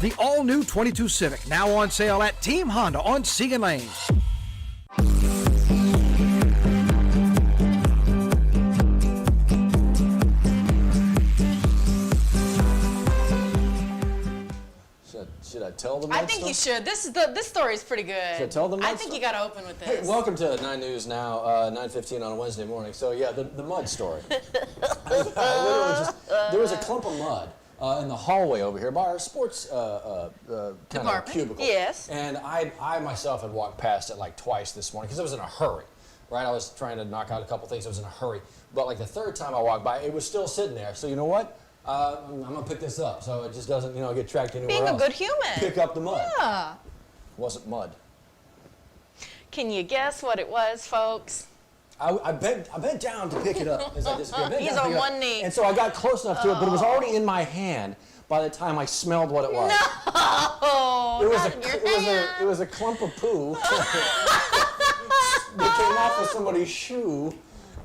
The all-new 22 Civic, now on sale at Team Honda on Segan Lane. Should I tell them? I think you should. This story is pretty good. Should I tell them? I think you got to open with this. Hey, welcome to 9 News Now, 9:15 on a Wednesday morning. So yeah, the mud story. There was a clump of mud in the hallway over here by our sports kind of cubicle. Yes. And I myself had walked past it like twice this morning because I was in a hurry. Right, I was trying to knock out a couple things. I was in a hurry. But like the third time I walked by, it was still sitting there. So you know what? I'm gonna pick this up so it just doesn't, get tracked anywhere else. Being a good human. Pick up the mud. Yeah. It wasn't mud. Can you guess what it was, folks? I bent down to pick it up as I disappeared. He's on one knee. And so I got close enough to it, but it was already in my hand by the time I smelled what it was. No, it was a clump of poo that came off of somebody's shoe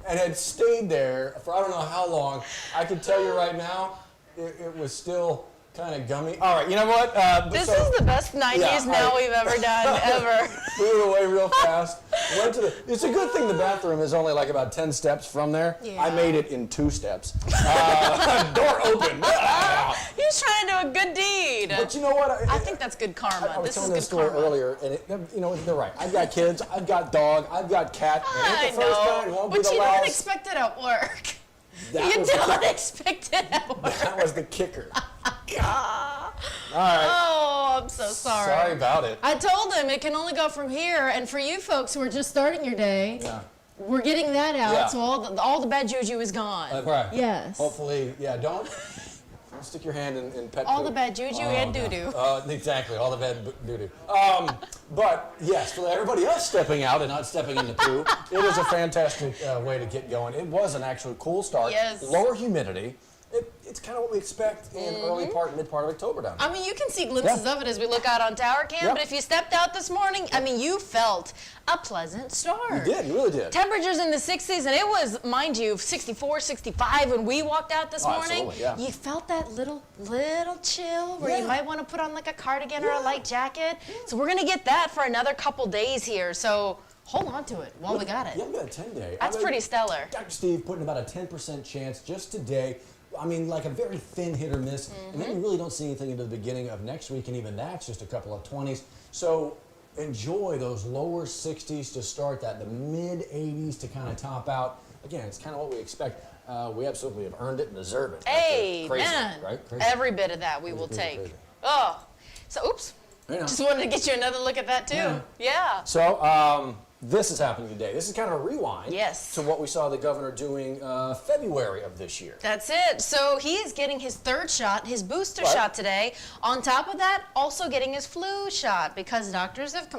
and had stayed there for I don't know how long. I can tell you right now, it was still kind of gummy. All right, you know what? This is the best 90s now we've ever done, ever. Threw it away real fast. It's a good thing the bathroom is only like about 10 steps from there. Yeah. I made it in 2 steps. Door open. He's trying to do a good deed. But you know what? I think that's good karma. I was This is telling good this story karma. earlier, and they're right. I've got kids, I've got dog, I've got cat. It ain't the first time, it won't be but the you last. don't expect it at work. That You was don't expect it at work. That was the kicker. God. All right. Oh, I'm so sorry. Sorry about it. I told him it can only go from here, and for you folks who are just starting your day, we're getting that out, Yeah. so all the bad juju is gone. Right. Yes. Hopefully, don't stick your hand in pet All food. the bad juju and doo-doo. Exactly, all the bad doo-doo. But yes, for everybody else stepping out and not stepping in the poo, it is a fantastic way to get going. It was an actual cool start. Yes. Lower humidity. It's kind of what we expect in mid part of October down here. I mean, you can see glimpses of it as we look out on Tower Cam, but if you stepped out this morning, I mean, you felt a pleasant start. You did, you really did. Temperatures in the 60s, and it was, mind you, 64, 65 when we walked out this morning. Absolutely, yeah. You felt that little chill where you might want to put on like a cardigan or a light jacket. So we're going to get that for another couple days here. So hold on to it while we got it. Yeah, we got a 10-day. That's pretty stellar. Dr. Steve putting about a 10% chance just today. I mean, like a very thin hit or miss. And then you really don't see anything into the beginning of next week, and even that's just a couple of 20s. So enjoy those lower 60s to start that, the mid 80s to kind of top out. Again, it's kind of what we expect. We absolutely have earned it and deserve it. Hey, crazy, man. right? Crazy. Every bit of that we will take. Crazy. Oh, so oops. Just wanted to get you another look at that too. Yeah. So this is happening today. This is kind of a rewind to what we saw the governor doing February of this year. That's it. So he is getting his 3rd shot, his booster shot today. On top of that, also getting his flu shot because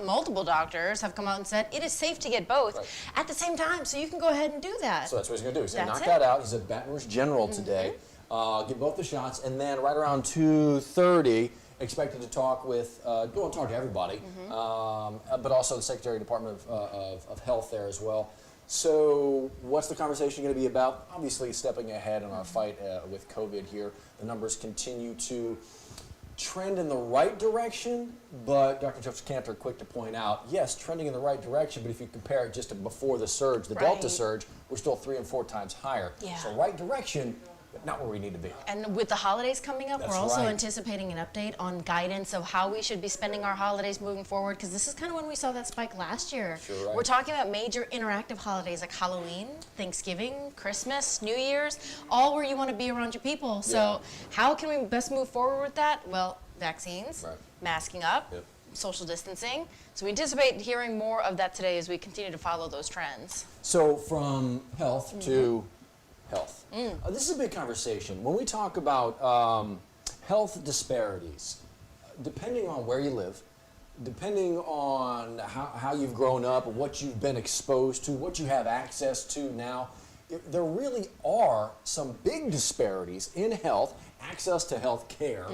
multiple doctors have come out and said it is safe to get both at the same time. So you can go ahead and do that. So that's what he's going to do. He's going to knock that out. He's at Baton Rouge General today. Get both the shots, and then right around 2:30. Expected to talk with, talk to everybody, but also the Secretary of Department of Health there as well. So what's the conversation going to be about? Obviously stepping ahead in our fight with COVID here. The numbers continue to trend in the right direction, but Dr. Joseph Cantor quick to point out, yes, trending in the right direction, but if you compare it just to before the surge, the Delta surge, we're still 3 and 4 times higher. Yeah. So right direction, but not where we need to be. And with the holidays coming up, we're also anticipating an update on guidance of how we should be spending our holidays moving forward, because this is kind of when we saw that spike last year. We're talking about major interactive holidays like Halloween, Thanksgiving, Christmas, New Year's, all where you want to be around your people. So how can we best move forward with that? Well, vaccines, masking up, social distancing. So we anticipate hearing more of that today as we continue to follow those trends. So from health to health. This is a big conversation. When we talk about health disparities, depending on where you live, depending on how you've grown up, what you've been exposed to, what you have access to now, there really are some big disparities in health, access to health care,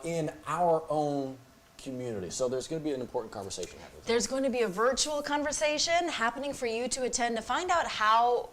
in our own community. So there's going to be an important conversation happening. There's going to be a virtual conversation happening for you to attend to find out how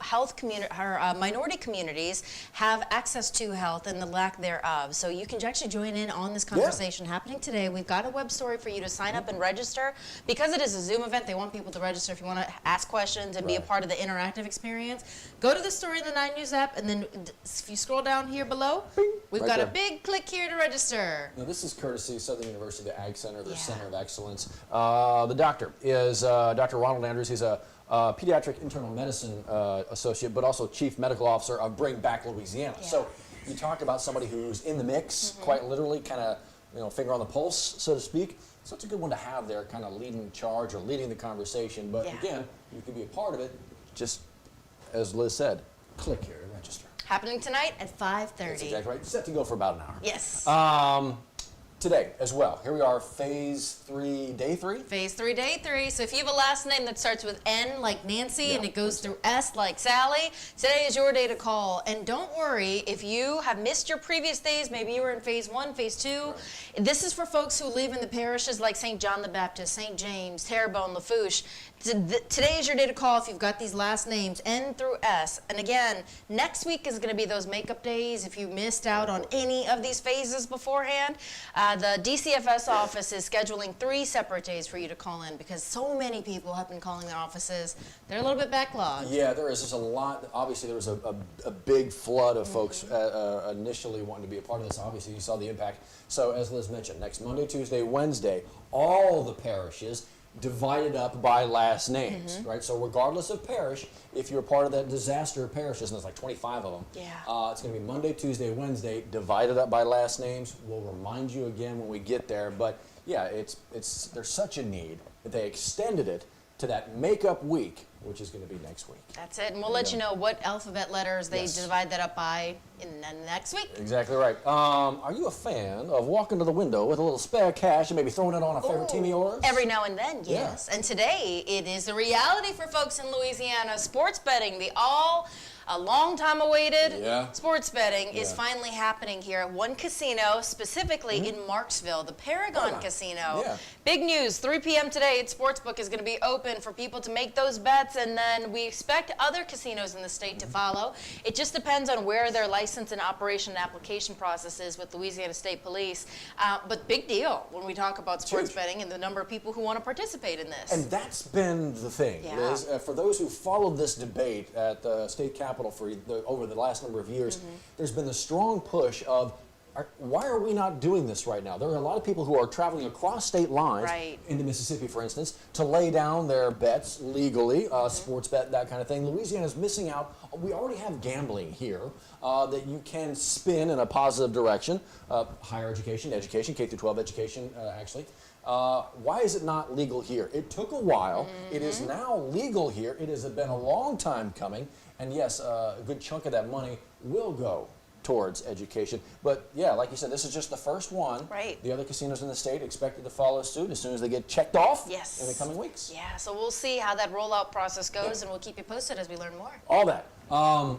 minority communities have access to health and the lack thereof. So you can actually join in on this conversation happening today. We've got a web story for you to sign up and register. Because it is a Zoom event, they want people to register if you want to ask questions and be a part of the interactive experience. Go to the story in the 9 News app, and then if you scroll down here below, we've got a big click here to register. Now, this is courtesy Southern University, the Ag Center, their Center of Excellence. The doctor is Dr. Ronald Andrews. He's a pediatric internal medicine associate, but also chief medical officer of Bring Back Louisiana. So you talk about somebody who's in the mix, quite literally, kind of finger on the pulse, so to speak. So it's a good one to have there, kind of leading the charge or leading the conversation. But again, you can be a part of it. Just as Liz said, click here to register. Happening tonight at 5:30. That's exactly right. Set to go for about an hour. Yes. Today as well. Here we are, phase 3, day 3. Phase 3, day 3. So if you have a last name that starts with N like Nancy and it goes through S like Sally, today is your day to call. And don't worry if you have missed your previous days. Maybe you were in phase 1, phase 2. This is for folks who live in the parishes like St. John the Baptist, St. James, Terrebonne, Lafourche. Today is your day to call if you've got these last names, N through S. And again, next week is going to be those makeup days if you missed out on any of these phases beforehand. The DCFS office is scheduling 3 separate days for you to call in because so many people have been calling their offices. They're a little bit backlogged. Yeah, there is. There's a lot. Obviously, there was a big flood of folks initially wanting to be a part of this. Obviously, you saw the impact. So as Liz mentioned, next Monday, Tuesday, Wednesday, all the parishes divided up by last names, right? So regardless of parish, if you're part of that disaster parishes, and there's like 25 of them, it's going to be Monday, Tuesday, Wednesday, divided up by last names. We'll remind you again when we get there, but yeah, there's such a need that they extended it to that makeup week, which is going to be next week. That's it, and we'll let you know what alphabet letters they divide that up by in the next week. Exactly right. Are you a fan of walking to the window with a little spare cash and maybe throwing it on a favorite team of yours? Every now and then, yes. And today, it is a reality for folks in Louisiana. Sports betting, a long time awaited sports betting is finally happening here at one casino, specifically in Marksville, the Paragon Casino. Big news, 3 p.m. today, its sportsbook is going to be open for people to make those bets, and then we expect other casinos in the state to follow. It just depends on where their license and operation and application process is with Louisiana State Police. But big deal when we talk about sports betting and the number of people who want to participate in this. And that's been the thing, Liz. For those who followed this debate at the state capitol over the last number of years, there's been a strong push of, why are we not doing this right now? There are a lot of people who are traveling across state lines into Mississippi, for instance, to lay down their bets legally, sports bet, that kind of thing. Louisiana's missing out. We already have gambling here that you can spin in a positive direction. Higher education, K through 12 education, actually. Why is it not legal here? It took a while. It is now legal here. It has been a long time coming. And yes, a good chunk of that money will go towards education. But yeah, like you said, this is just the first one. The other casinos in the state expected to follow suit as soon as they get checked off in the coming weeks. Yeah, so we'll see how that rollout process goes, and we'll keep you posted as we learn more. All that.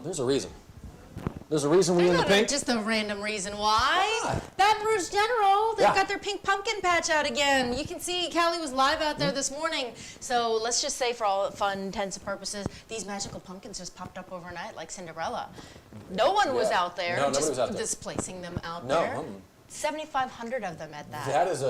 There's a reason. There's a reason we're in the pink. Just a random reason why. Baton Rouge General, they've got their pink pumpkin patch out again. You can see Callie was live out there this morning. So let's just say, for all fun intents and purposes, these magical pumpkins just popped up overnight like Cinderella. No one was out there, just displacing them out there. 7,500 of them at that. That is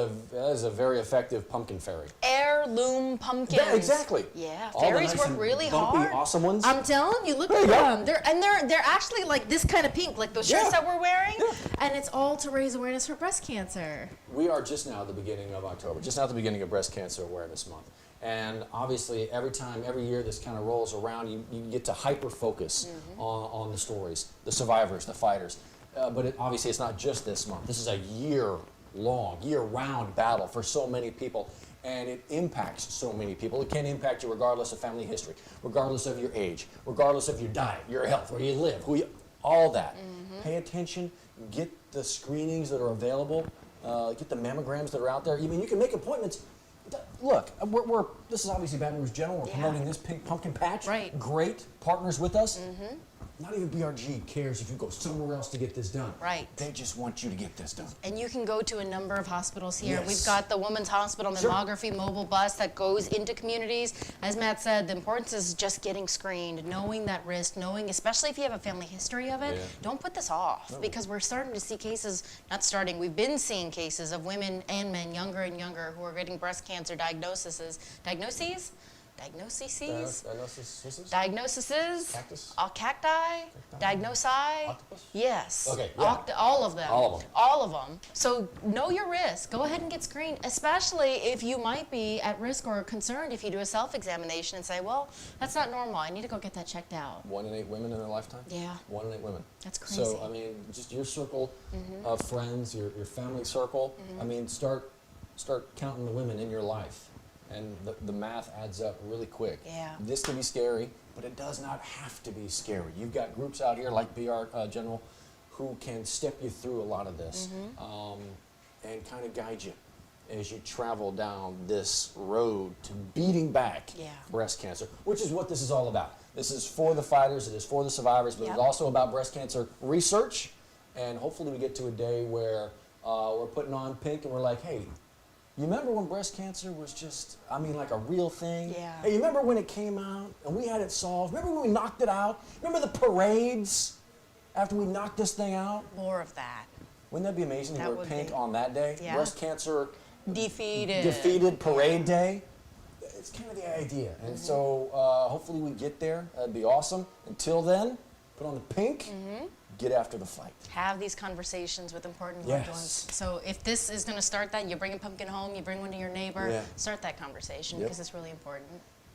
a very effective pumpkin fairy. Heirloom pumpkins. Yeah, exactly. Yeah, all fairies nice work really bumpy, hard. Awesome ones. I'm telling you, look at them. They're actually like this kind of pink, like those shirts that we're wearing, and it's all to raise awareness for breast cancer. We are just now at the beginning of October, just now at the beginning of Breast Cancer Awareness Month. And obviously, every year this kind of rolls around, you get to hyper-focus on the stories, the survivors, the fighters. But obviously, it's not just this month. This is a year-long, year-round battle for so many people, and it impacts so many people. It can impact you regardless of family history, regardless of your age, regardless of your diet, your health, where you live, all that. Pay attention, get the screenings that are available, get the mammograms that are out there. I mean, you can make appointments. Look, this is obviously Baton Rouge General. We're promoting this pink pumpkin patch. Great partners with us. not even BRG cares if you go somewhere else to get this done. Right. They just want you to get this done. And you can go to a number of hospitals here. Yes. We've got the Women's Hospital Mammography mobile bus that goes into communities. As Matt said, the importance is just getting screened, knowing that risk, knowing, especially if you have a family history of it, don't put this off because we're starting to see cases, we've been seeing cases of women and men, younger and younger, who are getting breast cancer diagnoses. Diagnoses? Cactus? Cacti? Diagnosi? Octopus? Yes. Okay, yeah. All of them. All of them. All of them. So know your risk. Go ahead and get screened, especially if you might be at risk or concerned if you do a self-examination and say, well, that's not normal. I need to go get that checked out. 1 in 8 women in their lifetime? Yeah. 1 in 8 women. That's crazy. So, I mean, just your circle of friends, your family circle, I mean, start counting the women in your life. And the math adds up really quick. Yeah. This can be scary, but it does not have to be scary. You've got groups out here like BR General who can step you through a lot of this and kind of guide you as you travel down this road to beating back breast cancer, which is what this is all about. This is for the fighters, it is for the survivors, but it's also about breast cancer research. And hopefully we get to a day where we're putting on pink and we're like, hey, you remember when breast cancer was just, like a real thing? Yeah. Hey, you remember when it came out and we had it solved? Remember when we knocked it out? Remember the parades after we knocked this thing out? More of that. Wouldn't that be amazing to wear pink on that day? Yeah. Breast cancer defeated parade day. It's kind of the idea. And so hopefully we get there. That'd be awesome. Until then, put on the pink. Get after the fight. Have these conversations with important loved ones. So if this is going to start that, you bring a pumpkin home, you bring one to your neighbor, start that conversation because it's really important.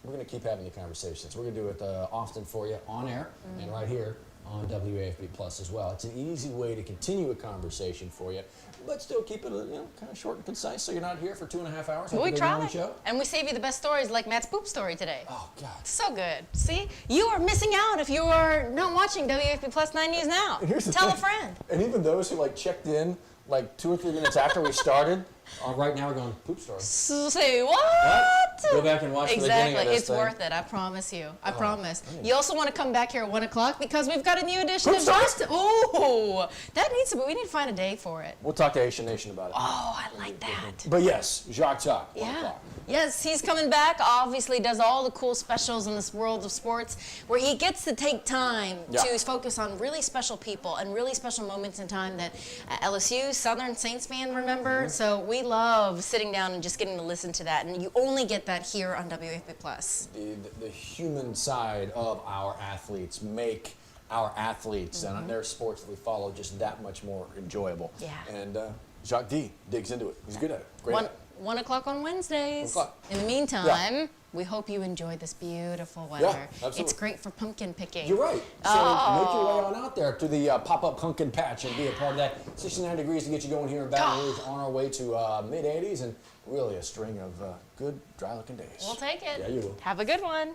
We're going to keep having the conversations. We're going to do it often for you on air and right here on WAFB Plus as well. It's an easy way to continue a conversation for you, but still keep it kind of short and concise so you're not here for 2.5 hours. We try. And we save you the best stories like Matt's poop story today. Oh, God. So good. See? You are missing out if you are not watching WAFB Plus 9 News Now. Tell a friend. And even those who checked in 2 or 3 minutes after we started, right now we're going, poop story. Say what? Go back and watch the beginning of this It's worth it. I promise you. I promise. You also want to come back here at 1 o'clock because we've got a new edition of Just. Oh, we need to find a day for it. We'll talk to Asian Nation about it. Oh, I like that. But yes, Jacques Talk. Yeah. Yes, he's coming back. Obviously, does all the cool specials in this world of sports where he gets to take time to focus on really special people and really special moments in time that LSU, Southern Saints fan remember. So we love sitting down and just getting to listen to that. And you only get that here on WAFB Plus. The human side of our athletes make our athletes and their sports that we follow just that much more enjoyable. Yeah. And Jacques D digs into it. He's good at it. Great at it. 1 o'clock on Wednesdays. 1 o'clock. In the meantime, we hope you enjoy this beautiful weather. Yeah, absolutely. It's great for pumpkin picking. You're right. So make your way on out there to the pop-up pumpkin patch and be a part of that. 69 degrees to get you going here in Baton Rouge on our way to mid-80s and really a string of good dry-looking days. We'll take it. Yeah, you will. Have a good one.